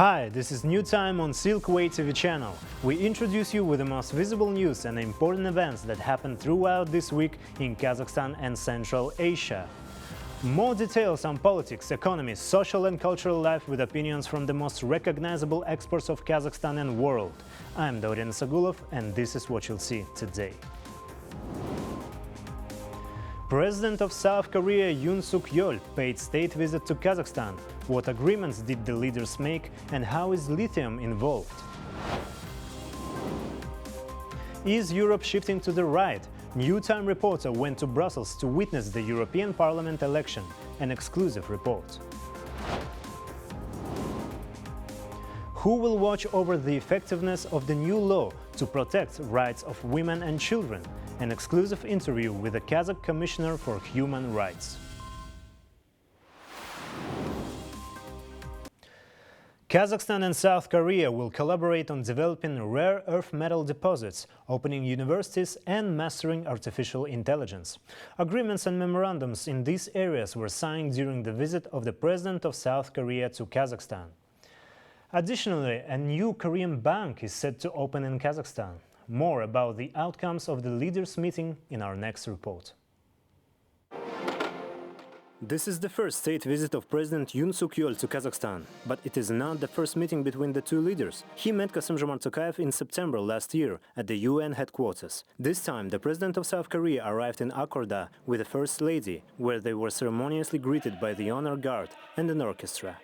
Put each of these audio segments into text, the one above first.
Hi, this is New Time on Silkway TV channel. We introduce you with the most visible news and important events that happened throughout this week in Kazakhstan and Central Asia. More details on politics, economy, social and cultural life with opinions from the most recognizable experts of Kazakhstan and world. I'm Dorian Sagulov and this is what you'll see today. President of South Korea Yoon Suk-yeol paid state visit to Kazakhstan. What agreements did the leaders make and how is lithium involved? Is Europe shifting to the right? New Time reporter went to Brussels to witness the European Parliament election. An exclusive report. Who will watch over the effectiveness of the new law to protect rights of women and children? An exclusive interview with the Kazakh Commissioner for Human Rights. Kazakhstan and South Korea will collaborate on developing rare earth metal deposits, opening universities and mastering artificial intelligence. Agreements and memorandums in these areas were signed during the visit of the President of South Korea to Kazakhstan. Additionally, a new Korean bank is set to open in Kazakhstan. More about the outcomes of the leaders' meeting in our next report. This is the first state visit of President Yoon Suk-yeol to Kazakhstan, but it is not the first meeting between the two leaders. He met Kassym-Jomart Tokayev in September last year at the UN headquarters. This time, the President of South Korea arrived in Akorda with the First Lady, where they were ceremoniously greeted by the honor guard and an orchestra.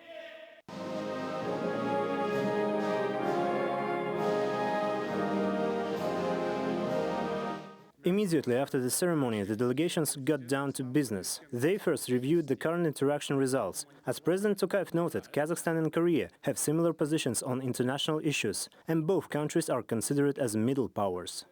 Immediately after the ceremony, the delegations got down to business. They first reviewed the current interaction results. As President Tokayev noted, Kazakhstan and Korea have similar positions on international issues, and both countries are considered as middle powers.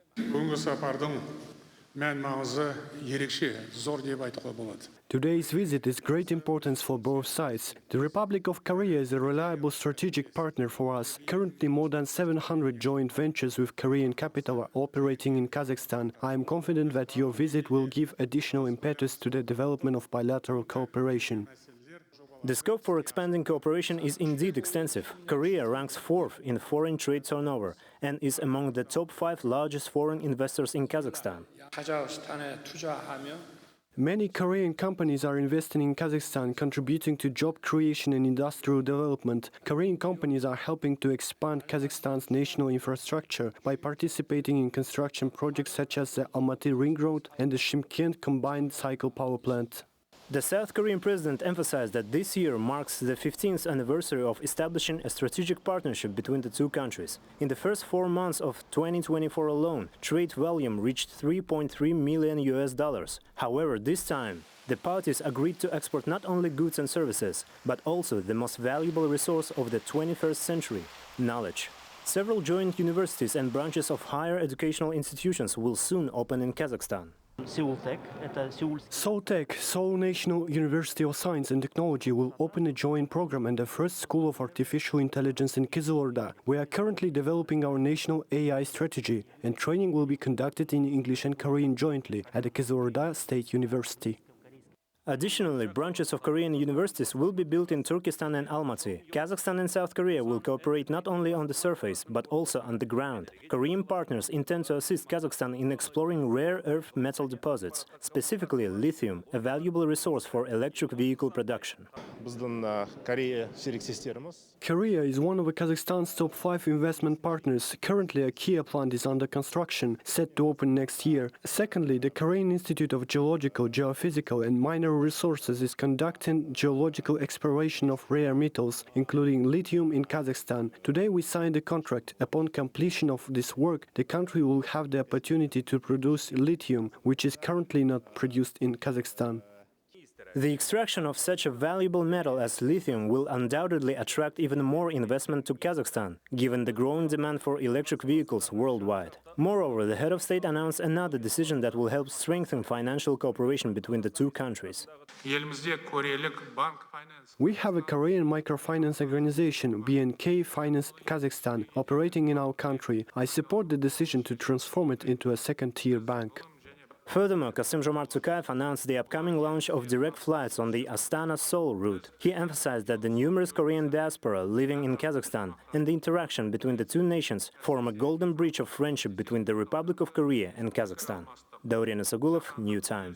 Today's visit is great importance for both sides. The Republic of Korea is a reliable strategic partner for us. Currently, more than 700 joint ventures with Korean capital are operating in Kazakhstan. I am confident that your visit will give additional impetus to the development of bilateral cooperation. The scope for expanding cooperation is indeed extensive. Korea ranks 4th in foreign trade turnover and is among the top 5 largest foreign investors in Kazakhstan. Many Korean companies are investing in Kazakhstan, contributing to job creation and industrial development. Korean companies are helping to expand Kazakhstan's national infrastructure by participating in construction projects such as the Almaty Ring Road and the Shymkent combined cycle power plant. The South Korean president emphasized that this year marks the 15th anniversary of establishing a strategic partnership between the two countries. In the first 4 months of 2024 alone, trade volume reached $3.3 million. However, this time, the parties agreed to export not only goods and services, but also the most valuable resource of the 21st century, knowledge. Several joint universities and branches of higher educational institutions will soon open in Kazakhstan. Seoul-Tech, Seoul National University of Science and Technology, will open a joint program and the first school of artificial intelligence in Kazakh. We are currently developing our national AI strategy, and training will be conducted in English and Korean jointly at the Kazakh State University. Additionally, branches of Korean universities will be built in Turkestan and Almaty. Kazakhstan and South Korea will cooperate not only on the surface, but also on the ground. Korean partners intend to assist Kazakhstan in exploring rare earth metal deposits, specifically lithium, a valuable resource for electric vehicle production. Korea is one of Kazakhstan's top 5 investment partners. Currently, a Kia plant is under construction, set to open next year. Secondly, the Korean Institute of Geological, Geophysical and Mineral Resources is conducting geological exploration of rare metals, including lithium in Kazakhstan. Today we signed a contract. Upon completion of this work, the country will have the opportunity to produce lithium, which is currently not produced in Kazakhstan. The extraction of such a valuable metal as lithium will undoubtedly attract even more investment to Kazakhstan, given the growing demand for electric vehicles worldwide. Moreover, the head of state announced another decision that will help strengthen financial cooperation between the two countries. We have a Korean microfinance organization, BNK Finance Kazakhstan, operating in our country. I support the decision to transform it into a second-tier bank. Furthermore, Kassym-Jomart Tokayev announced the upcoming launch of direct flights on the Astana-Seoul route. He emphasized that the numerous Korean diaspora living in Kazakhstan and the interaction between the two nations form a golden bridge of friendship between the Republic of Korea and Kazakhstan. Daurian Isagulov, New Time.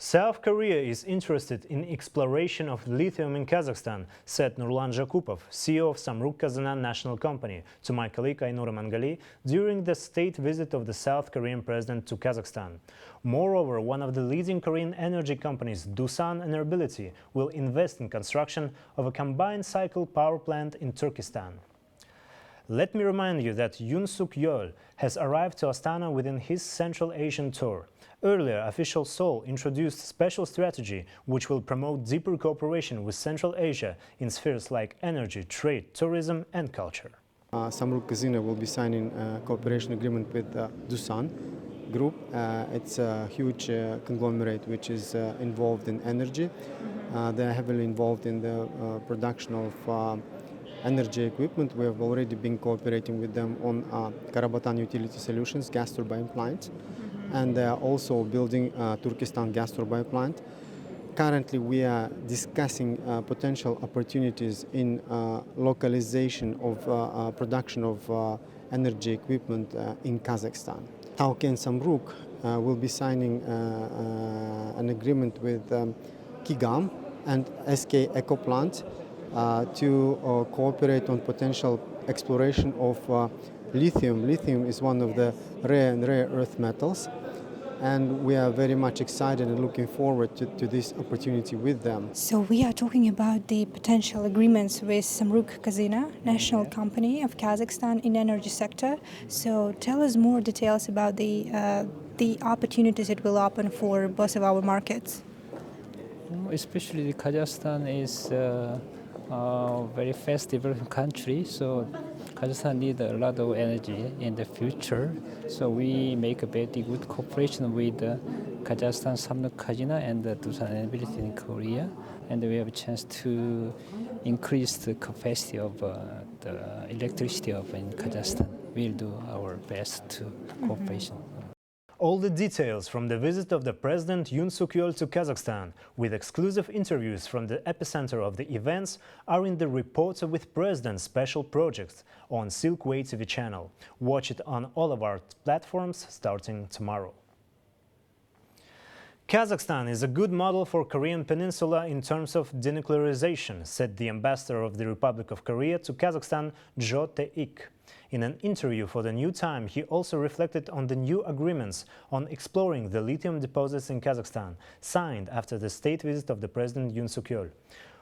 South Korea is interested in exploration of lithium in Kazakhstan, said Nurlan Jakupov, CEO of Samruk Kazyna National Company, to my colleague Aynur Mangali during the state visit of the South Korean president to Kazakhstan. Moreover, one of the leading Korean energy companies, Doosan Enerbility, will invest in construction of a combined cycle power plant in Turkestan. Let me remind you that Yoon Suk-yeol has arrived to Astana within his Central Asian tour. Earlier, official Seoul introduced a special strategy which will promote deeper cooperation with Central Asia in spheres like energy, trade, tourism and culture. Samruk Kazyna will be signing a cooperation agreement with Doosan Group. It's a huge conglomerate which is involved in energy. They are heavily involved in the production of energy equipment. We have already been cooperating with them on Karabatan Utility Solutions gas turbine plant. And they are also building a Turkestan gas turbine plant. Currently, we are discussing potential opportunities in localization of production of energy equipment in Kazakhstan. Tauken Samruk will be signing an agreement with Kigam and SK Eco Plant to cooperate on potential exploration of lithium. Lithium is one of the rare earth metals, and we are very much excited and looking forward to this opportunity with them. So we are talking about the potential agreements with Samruk Kazyna, national company of Kazakhstan in energy sector. So tell us more details about the opportunities it will open for both of our markets. Especially Kazakhstan is a very fast developing country, so Kazakhstan needs a lot of energy in the future. So we make a very good cooperation with Kazakhstan, Samruk Kazyna, and Doosan Enerbility in Korea, and we have a chance to increase the capacity of the electricity in Kazakhstan. We'll do our best to cooperation. All the details from the visit of the President Yoon Suk-yeol to Kazakhstan, with exclusive interviews from the epicenter of the events, are in the Reporter with President special project on Silkway TV channel. Watch it on all of our platforms starting tomorrow. Kazakhstan is a good model for Korean Peninsula in terms of denuclearization, said the ambassador of the Republic of Korea to Kazakhstan, Jo Tae-ik. In an interview for the New Time, he also reflected on the new agreements on exploring the lithium deposits in Kazakhstan, signed after the state visit of the President Yoon Suk-yeol.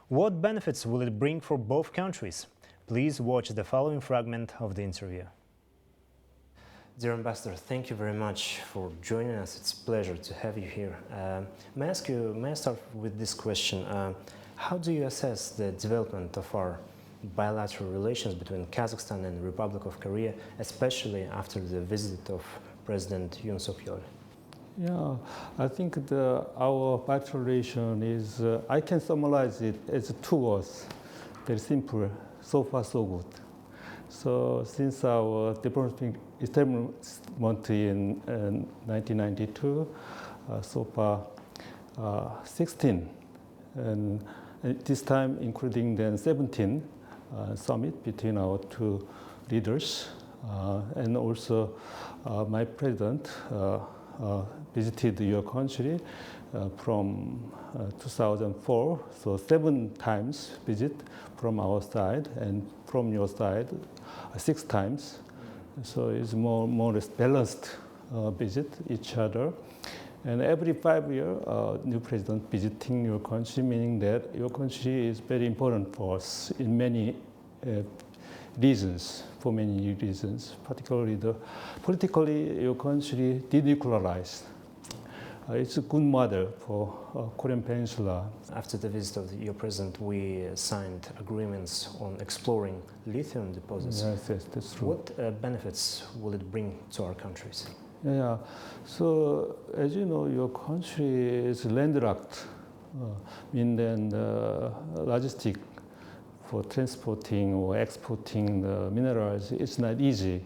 What benefits will it bring for both countries? Please watch the following fragment of the interview. Dear Ambassador, thank you very much for joining us. It's a pleasure to have you here. May I start with this question? How do you assess the development of our bilateral relations between Kazakhstan and the Republic of Korea, especially after the visit of President Yoon Suk-yeol? Yeah, I think our bilateral relation is, I can summarize it as two words, very simple, so far so good. So since our diplomatic establishment in 1992, so far 16, and this time including then 17 summit between our two leaders, and also my president visited your country from 2004, so 7 times visit from our side, and from your side 6 times. So it's more or less balanced visit each other. And every 5 years, new president visiting your country, meaning that your country is very important for us in many reasons, for many reasons. Particularly, politically, your country denuclearized. It's a good model for Korean Peninsula. After the visit of your president, we signed agreements on exploring lithium deposits. Yes, that's true. What benefits will it bring to our countries? Yeah, so as you know, your country is landlocked, meaning logistic for transporting or exporting the minerals, it's not easy.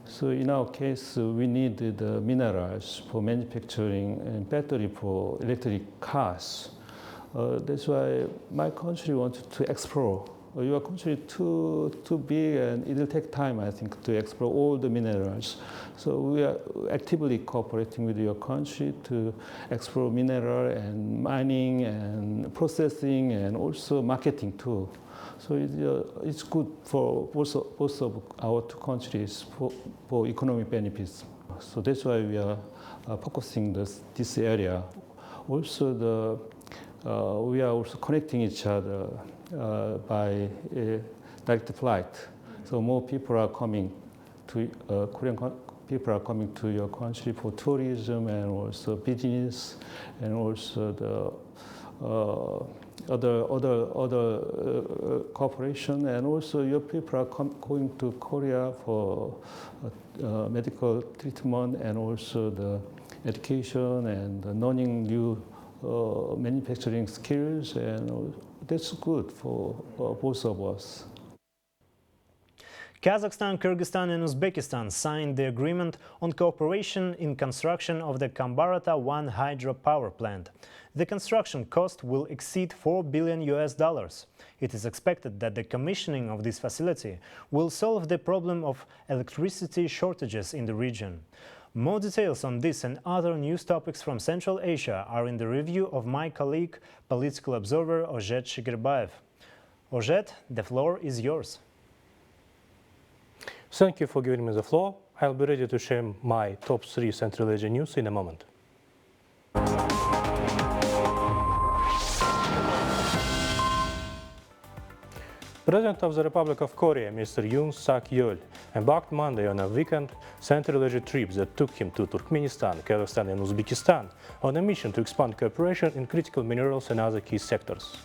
So in our case, we need the minerals for manufacturing and battery for electric cars. That's why my country wanted to explore. Your country too big, and it will take time, I think, to explore all the minerals. So we are actively cooperating with your country to explore mineral and mining and processing and also marketing too. So it's good for both of our two countries for economic benefits. So that's why we are focusing this area. Also, we are also connecting each other by direct flight. So more people are coming to Korean people are coming to your country for tourism and also business, and also the other cooperation, and also your people are going to Korea for medical treatment and also the education and learning new manufacturing skills, and that's good for both of us. Kazakhstan, Kyrgyzstan and Uzbekistan signed the agreement on cooperation in construction of the Kambarata 1 hydropower plant. The construction cost will exceed $4 billion. It is expected that the commissioning of this facility will solve the problem of electricity shortages in the region. More details on this and other news topics from Central Asia are in the review of my colleague, political observer Ozhet Shigirbayev. Ozhet, the floor is yours. Thank you for giving me the floor. I'll be ready to share my top 3 Central Asian news in a moment. President of the Republic of Korea, Mr. Yoon Suk-yeol, embarked Monday on a weekend Central Asia trip that took him to Turkmenistan, Kazakhstan and Uzbekistan on a mission to expand cooperation in critical minerals and other key sectors.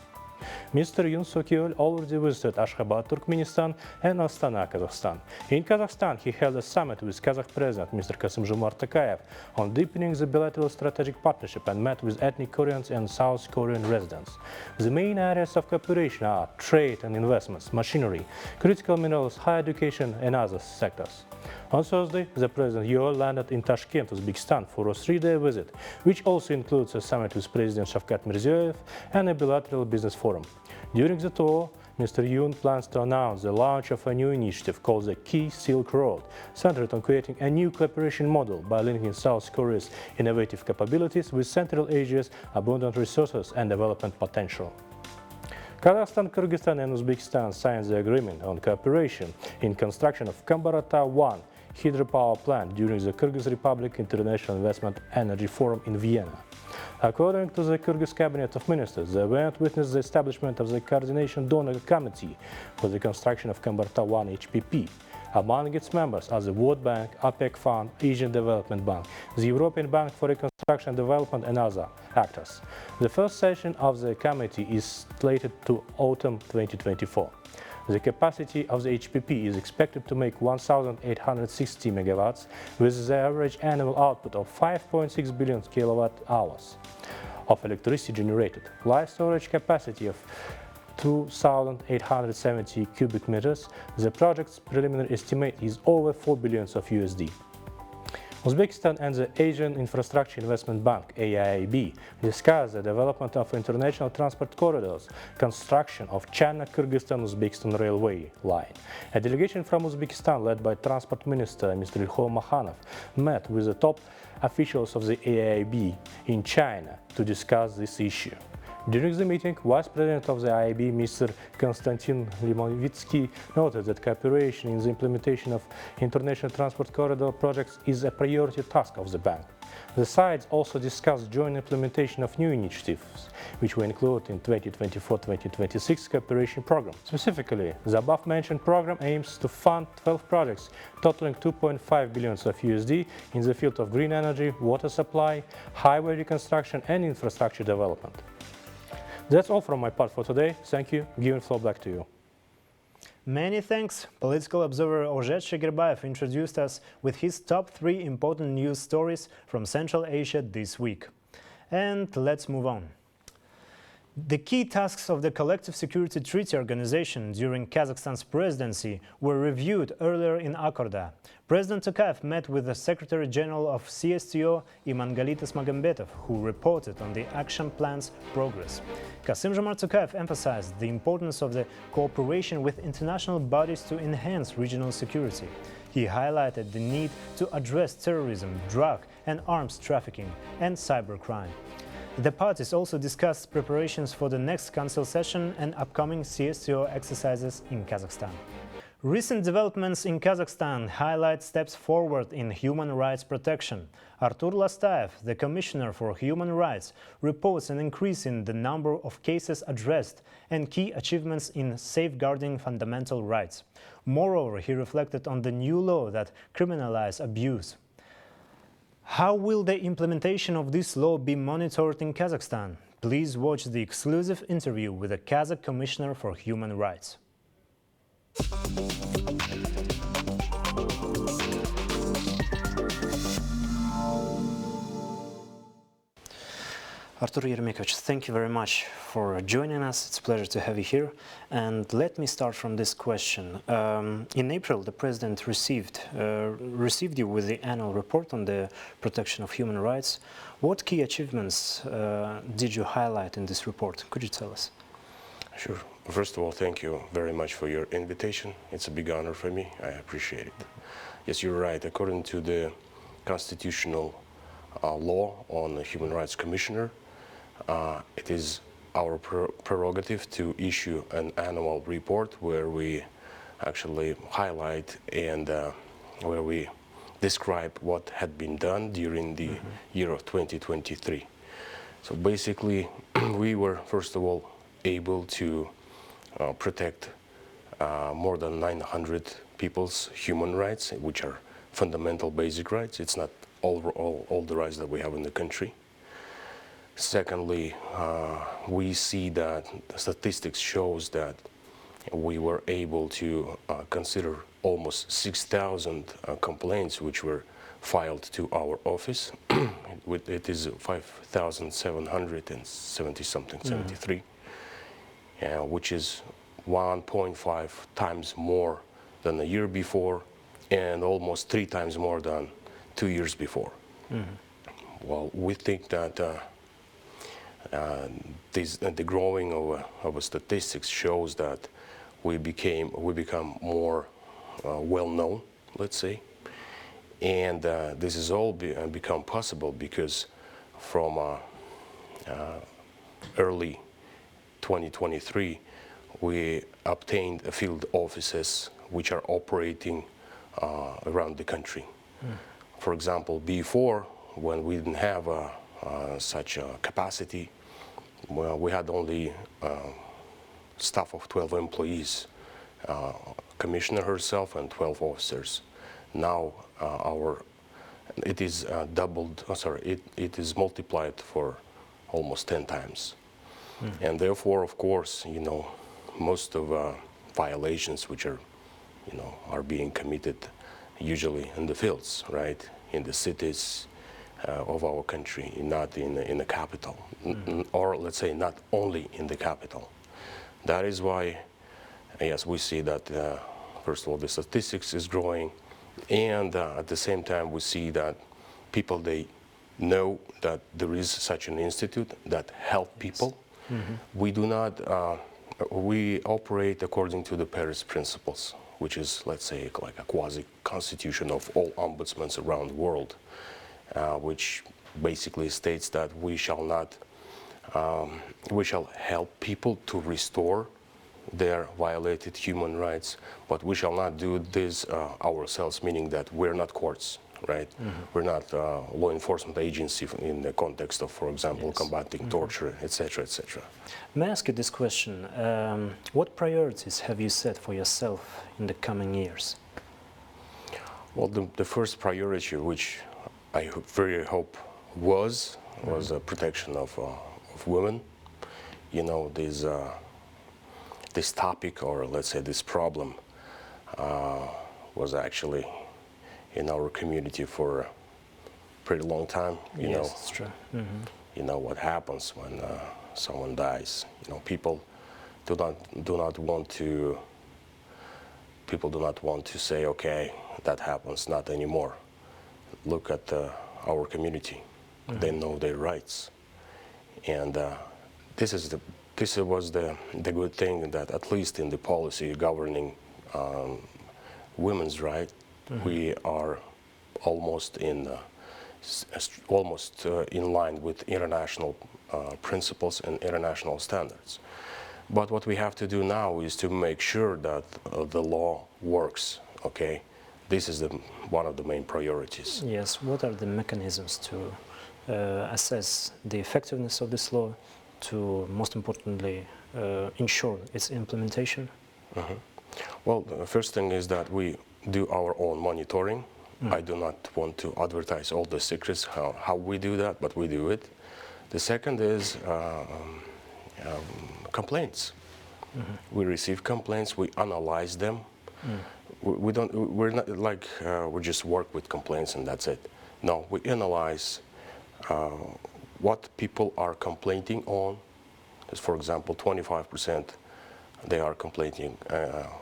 Mr. Yoon Suk-yeol already visited Ashgabat, Turkmenistan and Astana, Kazakhstan. In Kazakhstan, he held a summit with Kazakh President Mr. Kassym-Jomart Tokayev on deepening the bilateral strategic partnership and met with ethnic Koreans and South Korean residents. The main areas of cooperation are trade and investments, machinery, critical minerals, higher education and other sectors. On Thursday, the President Yeol landed in Tashkent, Uzbekistan for a 3-day visit, which also includes a summit with President Shavkat Mirziyoyev and a bilateral business forum. During the tour, Mr. Yoon plans to announce the launch of a new initiative called the Key Silk Road, centered on creating a new cooperation model by linking South Korea's innovative capabilities with Central Asia's abundant resources and development potential. Kazakhstan, Kyrgyzstan and Uzbekistan signed the agreement on cooperation in construction of Kambarata 1 hydropower plant during the Kyrgyz Republic International Investment Energy Forum in Vienna. According to the Kyrgyz Cabinet of Ministers, the event witnessed the establishment of the Coordination Donor Committee for the construction of Kambarata 1 HPP. Among its members are the World Bank, APEC Fund, Asian Development Bank, the European Bank for Reconstruction and Development and other actors. The first session of the committee is slated to autumn 2024. The capacity of the HPP is expected to make 1,860 megawatts, with the average annual output of 5.6 billion kilowatt-hours of electricity generated. Live storage capacity of 2,870 cubic meters. The project's preliminary estimate is over $4 billion USD. Uzbekistan and the Asian Infrastructure Investment Bank (AIIB) discussed the development of international transport corridors, construction of China-Kyrgyzstan-Uzbekistan railway line. A delegation from Uzbekistan, led by Transport Minister Mr. Ilhom Makhanov, met with the top officials of the AIIB in China to discuss this issue. During the meeting, Vice President of the AIIB, Mr. Konstantin Limovitsky, noted that cooperation in the implementation of international transport corridor projects is a priority task of the bank. The sides also discussed joint implementation of new initiatives, which will include in 2024-2026 cooperation program. Specifically, the above-mentioned program aims to fund 12 projects totaling 2.5 billion USD in the field of green energy, water supply, highway reconstruction and infrastructure development. That's all from my part for today. Thank you. Giving the floor back to you. Many thanks. Political observer Ozhet Shigirbayev introduced us with his top 3 important news stories from Central Asia this week. And let's move on. The key tasks of the Collective Security Treaty Organization during Kazakhstan's presidency were reviewed earlier in Akorda. President Tokayev met with the Secretary General of CSTO Imangalitis Magambetov, who reported on the action plan's progress. Kassym-Jomart Tokayev emphasized the importance of the cooperation with international bodies to enhance regional security. He highlighted the need to address terrorism, drug and arms trafficking, and cybercrime. The parties also discussed preparations for the next Council session and upcoming CSTO exercises in Kazakhstan. Recent developments in Kazakhstan highlight steps forward in human rights protection. Artur Lastayev, the Commissioner for Human Rights, reports an increase in the number of cases addressed and key achievements in safeguarding fundamental rights. Moreover, he reflected on the new law that criminalizes abuse. How will the implementation of this law be monitored in Kazakhstan? Please watch the exclusive interview with the Kazakh Commissioner for Human Rights. Artur Yermekovich, thank you very much for joining us. It's a pleasure to have you here. And let me start from this question. In April, the President received you with the annual report on the protection of human rights. What key achievements did you highlight in this report? Could you tell us? Sure. First of all, thank you very much for your invitation. It's a big honor for me. I appreciate it. Yes, you're right. According to the constitutional law on the Human Rights Commissioner, it is our prerogative to issue an annual report where we actually highlight and where we describe what had been done during the year of 2023. So basically, we were, first of all, able to protect more than 900 people's human rights, which are fundamental basic rights. It's not all the rights that we have in the country. Secondly, we see that the statistics shows that we were able to consider almost 6,000 complaints which were filed to our office. It is 5,770 something, 73, which is 1.5 times more than the year before and almost 3 times more than 2 years before. Well, we think that the growing of statistics shows that we become more well-known, let's say, and this has all become possible because from early 2023 we obtained field offices which are operating around the country. For example, before, when we didn't have such a capacity, well, we had only staff of 12 employees, commissioner herself and 12 officers. Now it is doubled, it is multiplied for almost 10 times. And therefore, of course, most of violations which are, are being committed usually in the fields, right, in the cities of our country, not in the capital, or let's say not only in the capital. That is why, yes, we see that first of all the statistics is growing, and at the same time we see that people, they know that there is such an institute that help people. We do not, we operate according to the Paris principles, which is, let's say, like a quasi-constitution of all ombudsmen around the world, which basically states that we shall not, we shall help people to restore their violated human rights, but we shall not do this ourselves, meaning that we're not courts, right? We're not law enforcement agency in the context of, for example, combating torture, etc., etc. May I ask you this question? What priorities have you set for yourself in the coming years? Well, the first priority, which I very hope was protection of women. This topic, or let's say this problem, was actually in our community for a pretty long time. Yes, it's true. you know what happens when someone dies. You know, people do not want to say, okay, that happens, not anymore. Look at our community. They know their rights, and this was the good thing, that at least in the policy governing women's rights, we are almost in line with international principles and international standards. But what we have to do now is to make sure that the law works. Okay, this is one of the main priorities. Yes. What are the mechanisms to assess the effectiveness of this law, to most importantly ensure its implementation? Well, the first thing is that we do our own monitoring. I do not want to advertise all the secrets how we do that, but we do it. The second is complaints. We receive complaints, we analyze them. We're not like we just work with complaints and that's it. No, we analyze what people are complaining on. For example, 25% they are complaining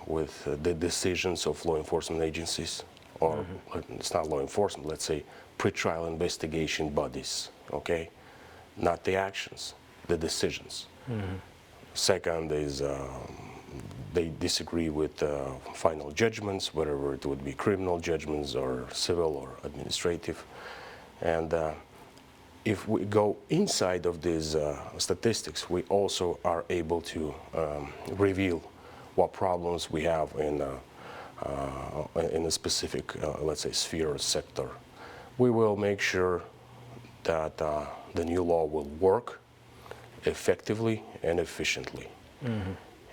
with the decisions of law enforcement agencies, or it's not law enforcement, let's say pre-trial investigation bodies, okay? Not the actions, the decisions. Second is they disagree with final judgments, whether it would be criminal judgments or civil or administrative. And if we go inside of these statistics, we also are able to reveal what problems we have in a specific, let's say, sphere or sector. We will make sure that the new law will work effectively and efficiently.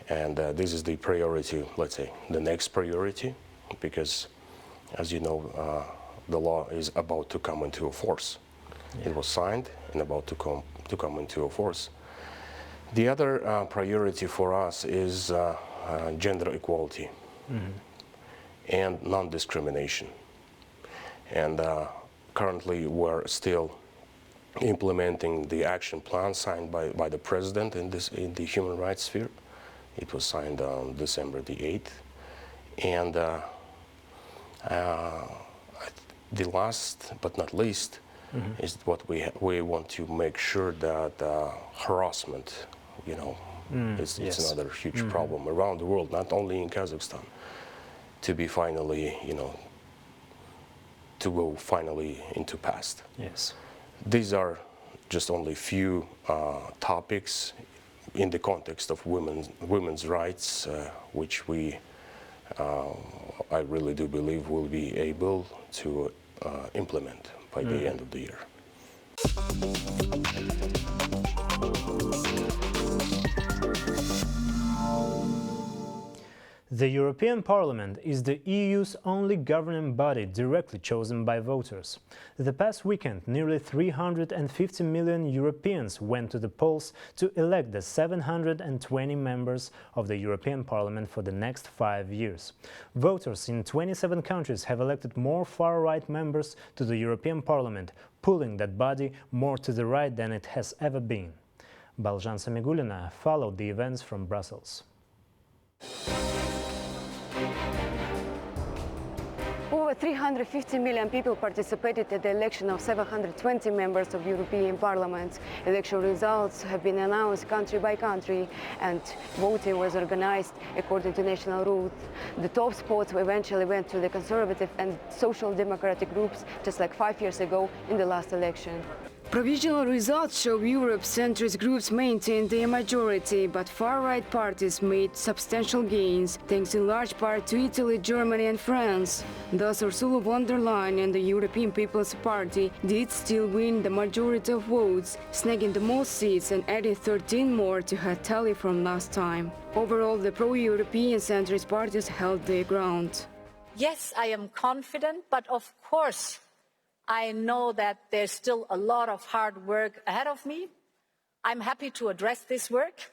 And this is the priority, let's say, the next priority, because, as you know, the law is about to come into force. It was signed and about to come into force. The other priority for us is gender equality and non-discrimination. And currently we're still implementing the action plan signed by the president in the human rights sphere. It was signed on December the 8th. And the last but not least is what we want to make sure that harassment, you know, it's another huge problem around the world, not only in Kazakhstan, to be finally, you know, to go finally into past. Yes. These are just only few topics in the context of women's rights, which we, I really do believe, will be able to implement by the end of the year. The European Parliament is the EU's only governing body directly chosen by voters. The past weekend, nearly 350 million Europeans went to the polls to elect the 720 members of the European Parliament for the next 5 years. Voters in 27 countries have elected more far-right members to the European Parliament, pulling that body more to the right than it has ever been. Balzhan Samigulina followed the events from Brussels. Over 350 million people participated in the election of 720 members of European Parliament. Election results have been announced country by country, and voting was organized according to national rules. The top spots eventually went to the conservative and social democratic groups, just like 5 years ago in the last election. Provisional results show Europe's centrist groups maintained their majority, but far-right parties made substantial gains, thanks in large part to Italy, Germany and France. Thus, Ursula von der Leyen and the European People's Party did still win the majority of votes, snagging the most seats and adding 13 more to her tally from last time. Overall, the pro-European centrist parties held their ground. Yes, I am confident, but of course, I know that there's still a lot of hard work ahead of me. I'm happy to address this work.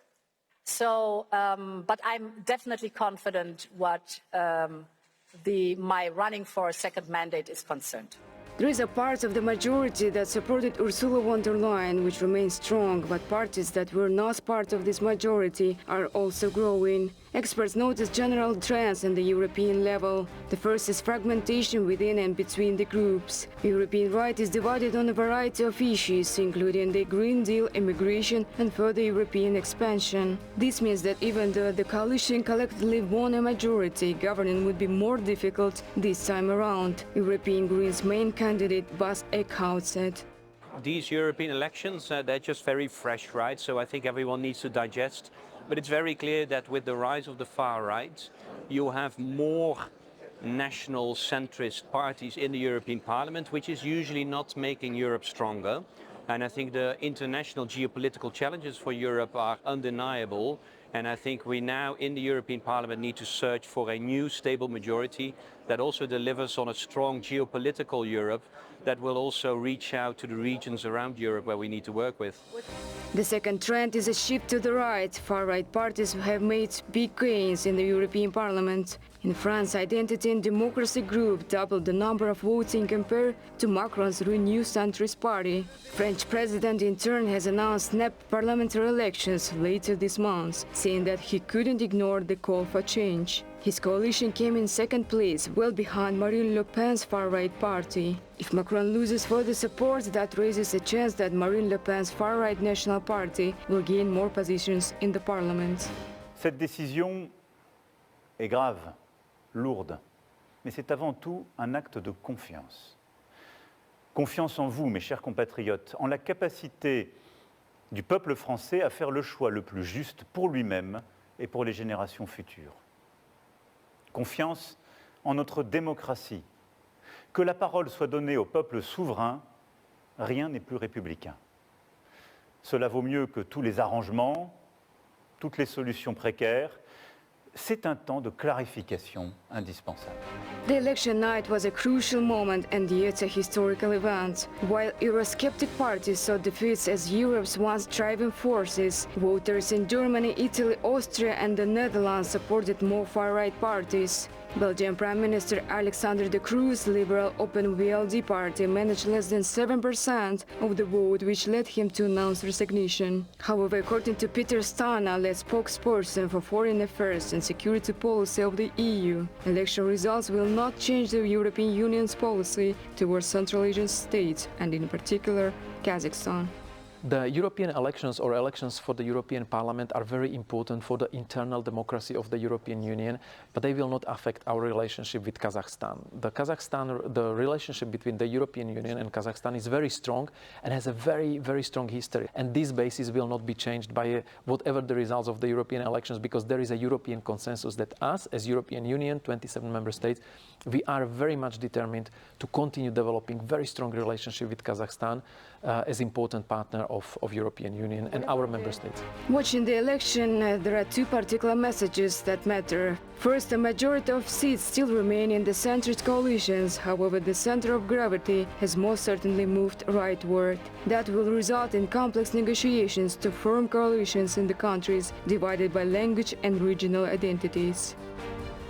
So, but I'm definitely confident what my running for a second mandate is concerned. There is a part of the majority that supported Ursula von der Leyen, which remains strong, but parties that were not part of this majority are also growing. Experts notice general trends on the European level. The first is fragmentation within and between the groups. The European right is divided on a variety of issues, including the Green Deal, immigration, and further European expansion. This means that even though the coalition collectively won a majority, governing would be more difficult this time around. European Greens' main candidate Bas Eickhout said. These European elections, they're just very fresh, right? So I think everyone needs to digest. But it's very clear that with the rise of the far right, you have more national centrist parties in the European Parliament, which is usually not making Europe stronger. And I think the international geopolitical challenges for Europe are undeniable. And I think we now in the European Parliament need to search for a new stable majority that also delivers on a strong geopolitical Europe that will also reach out to the regions around Europe where we need to work with. The second trend is a shift to the right. Far-right parties have made big gains in the European Parliament. In France, Identity and Democracy Group doubled the number of voting compared to Macron's Renew Centrist Party. French president in turn has announced snap parliamentary elections later this month, saying that he couldn't ignore the call for change. His coalition came in second place, well behind Marine Le Pen's far-right party. If Macron loses further support, that raises a chance that Marine Le Pen's far-right National Party will gain more positions in the parliament. Cette décision est grave, lourde, mais c'est avant tout un acte de confiance. Confiance en vous, mes chers compatriotes, en la capacité du peuple français à faire le choix le plus juste pour lui-même et pour les générations futures. Confiance en notre démocratie. Que la parole soit donnée au peuple souverain, rien n'est plus républicain. Cela vaut mieux que tous les arrangements, toutes les solutions précaires. C'est un temps de clarification indispensable. The election night was a crucial moment and yet a historical event. While Eurosceptic parties saw defeats as Europe's once driving forces, voters in Germany, Italy, Austria and the Netherlands supported more far-right parties. Belgian Prime Minister Alexander De Croo's liberal Open VLD party managed less than 7% of the vote, which led him to announce resignation. However, according to Peter Stana, the spokesperson for foreign affairs and security policy of the EU, election results will not change the European Union's policy towards Central Asian states, and in particular, Kazakhstan. The European elections or elections for the European Parliament are very important for the internal democracy of the European Union, but they will not affect our relationship with Kazakhstan. The relationship between the European Union and Kazakhstan is very strong and has a very, very strong history. And this basis will not be changed by whatever the results of the European elections, because there is a European consensus that us, as European Union, 27 member states, we are very much determined to continue developing very strong relationship with Kazakhstan as important partner of European Union and our member states. Watching the election, there are two particular messages that matter. First, a majority of seats still remain in the centrist coalitions. However, the center of gravity has most certainly moved rightward. That will result in complex negotiations to form coalitions in the countries divided by language and regional identities.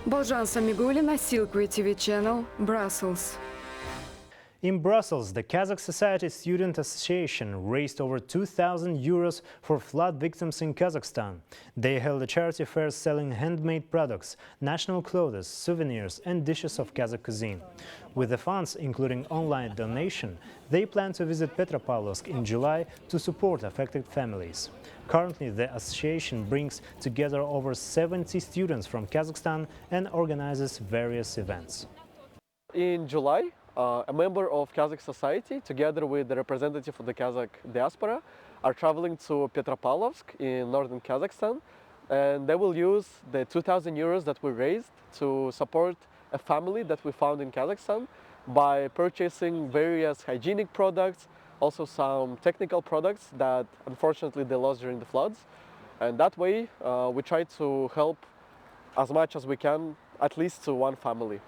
Balzhan Samigulina, Silkway TV channel, Brussels. In Brussels, the Kazakh Society Student Association raised over 2,000 euros for flood victims in Kazakhstan. They held a charity fair selling handmade products, national clothes, souvenirs and dishes of Kazakh cuisine. With the funds, including online donation, they plan to visit Petropavlovsk in July to support affected families. Currently, the association brings together over 70 students from Kazakhstan and organizes various events. In July, a member of Kazakh society, together with the representative of the Kazakh diaspora, are traveling to Petropavlovsk in northern Kazakhstan, and they will use the 2,000 euros that we raised to support a family that we found in Kazakhstan by purchasing various hygienic products, also some technical products that unfortunately they lost during the floods. And that way we try to help as much as we can, at least to one family.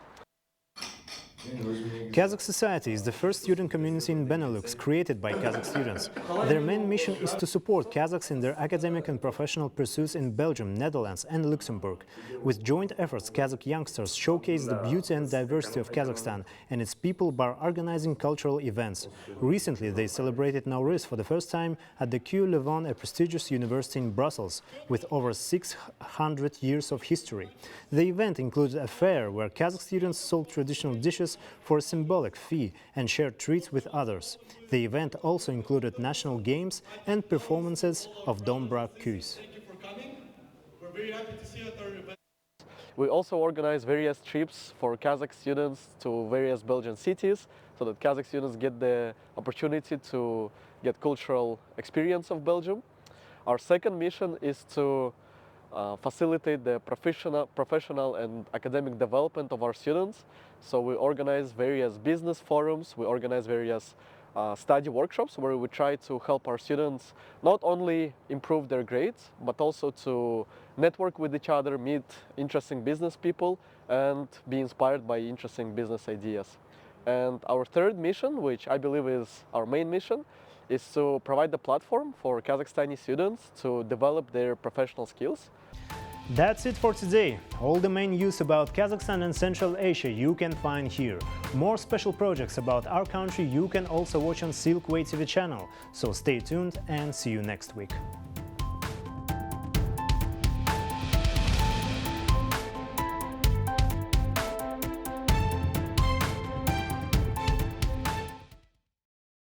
Kazakh society is the first student community in Benelux created by Kazakh students. Their main mission is to support Kazakhs in their academic and professional pursuits in Belgium, Netherlands and Luxembourg. With joint efforts, Kazakh youngsters showcase the beauty and diversity of Kazakhstan and its people by organizing cultural events. Recently, they celebrated Nowruz for the first time at the QU Leuven, a prestigious university in Brussels, with over 600 years of history. The event included a fair where Kazakh students sold traditional dishes for a symbolic fee and shared treats with others. The event also included national games and performances of Dombra Kuis. We also organize various trips for Kazakh students to various Belgian cities so that Kazakh students get the opportunity to get cultural experience of Belgium. Our second mission is to facilitate the professional and academic development of our students. So we organize various business forums, we organize various study workshops where we try to help our students not only improve their grades, but also to network with each other, meet interesting business people, and be inspired by interesting business ideas. And our third mission, which I believe is our main mission, is to provide the platform for Kazakhstani students to develop their professional skills. That's it for today. All the main news about Kazakhstan and Central Asia you can find here. More special projects about our country you can also watch on Silkway TV channel. So stay tuned and see you next week.